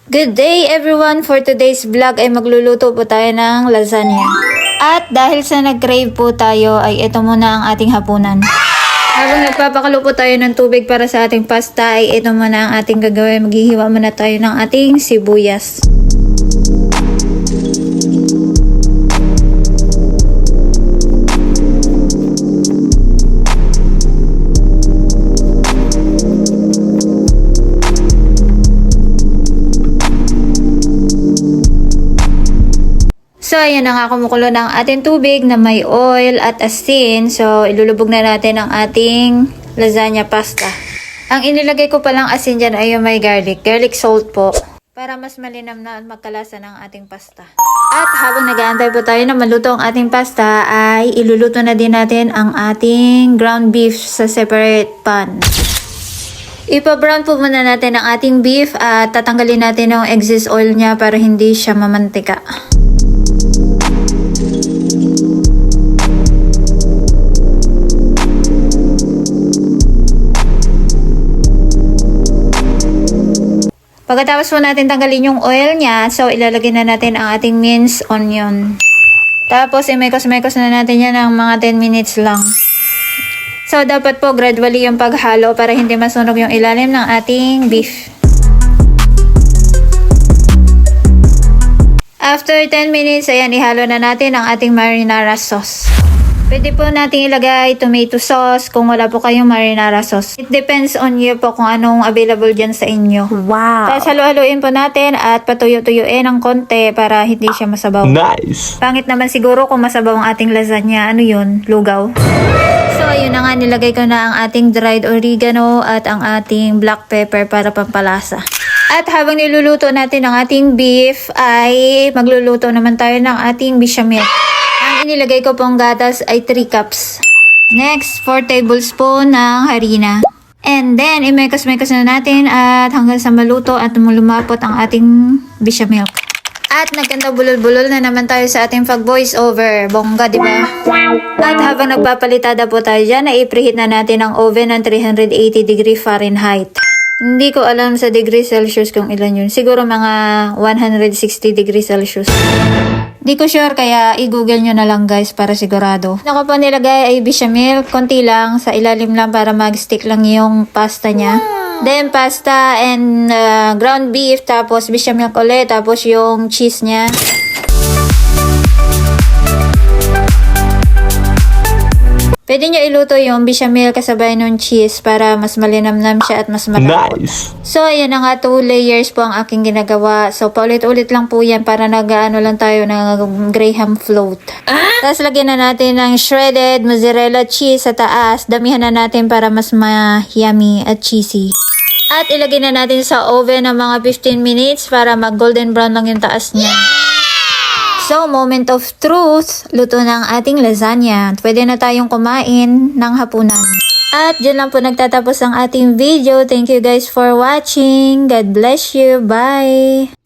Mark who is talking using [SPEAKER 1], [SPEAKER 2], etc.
[SPEAKER 1] Good day everyone! For today's vlog ay magluluto po tayo ng lasagna. At dahil sa nag-crave po tayo ay ito muna ang ating hapunan. Habang nagpapakalo po tayo ng tubig para sa ating pasta ay ito muna ang ating gagawin. Maghihiwa muna tayo ng ating sibuyas. So, ayan na nga, kumukulo ng ating tubig na may oil at asin. So, ilulubog na natin ang ating lasagna pasta. Ang inilagay ko palang asin dyan ay yung may garlic salt po. Para mas malinam na at magkalasa ng ating pasta. At habang nag-aantay po tayo na maluto ang ating pasta, ay iluluto na din natin ang ating ground beef sa separate pan. Ipa-brown po muna natin ang ating beef at tatanggalin natin yung excess oil niya para hindi siya mamantika. Pagkatapos po natin tanggalin yung oil niya, so ilalagay na natin ang ating minced onion. Tapos imekos-mekos na natin yan ng mga 10 minutes lang. So dapat po gradually yung paghalo para hindi masunog yung ilalim ng ating beef. After 10 minutes, ayan, ihalo na natin ang ating marinara sauce. Pwede po natin ilagay tomato sauce kung wala po kayong marinara sauce. It depends on you po kung anong available dyan sa inyo.
[SPEAKER 2] Wow!
[SPEAKER 1] Tapos halo-haluin po natin at patuyo-tuyuin ng konti para hindi siya masabaw.
[SPEAKER 2] Nice!
[SPEAKER 1] Pangit naman siguro kung masabaw ang ating lasagna. Ano yun? Lugaw. So ayun na nga, nilagay ko na ang ating dried oregano at ang ating black pepper para pampalasa. At habang niluluto natin ang ating beef ay magluluto naman tayo ng ating bechamel. Ang inilagay ko pong gatas ay 3 cups. Next, 4 tablespoon ng harina. And then, imekos-mekos na natin at hanggang sa maluto at lumapot ang ating bechamel. At nagkanta bulol-bulol na naman tayo sa ating pag-voice over. Bongga, di ba? At habang nagpapalitada po tayo dyan, ay i-preheat na natin ang oven ng 380 degree Fahrenheit. Hindi ko alam sa degree Celsius kung ilan yun. Siguro mga 160 degree Celsius. Di ko sure kaya i-google nyo na lang guys para sigurado. Ako po nilagay ay bechamel, konti lang sa ilalim lang para mag-stick lang yung pasta niya. Then pasta and ground beef, tapos bechamel ulit, tapos yung cheese niya. Pwede nyo iluto yung bechamel kasabay ng cheese para mas malinamnam siya at mas malambot.
[SPEAKER 2] Nice!
[SPEAKER 1] So, ayan na nga, 2 layers po ang aking ginagawa. So, paulit-ulit lang po yan para nag-ano lang tayo ng Graham float. Tapos, lagyan na natin ng shredded mozzarella cheese sa taas. Damihan na natin para mas yummy at cheesy. At ilagay na natin sa oven ng mga 15 minutes para mag-golden brown lang yung taas niya. So, moment of truth, luto na ang ating lasagna. Pwede na tayong kumain ng hapunan. At dyan lang po nagtatapos ang ating video. Thank you guys for watching. God bless you. Bye!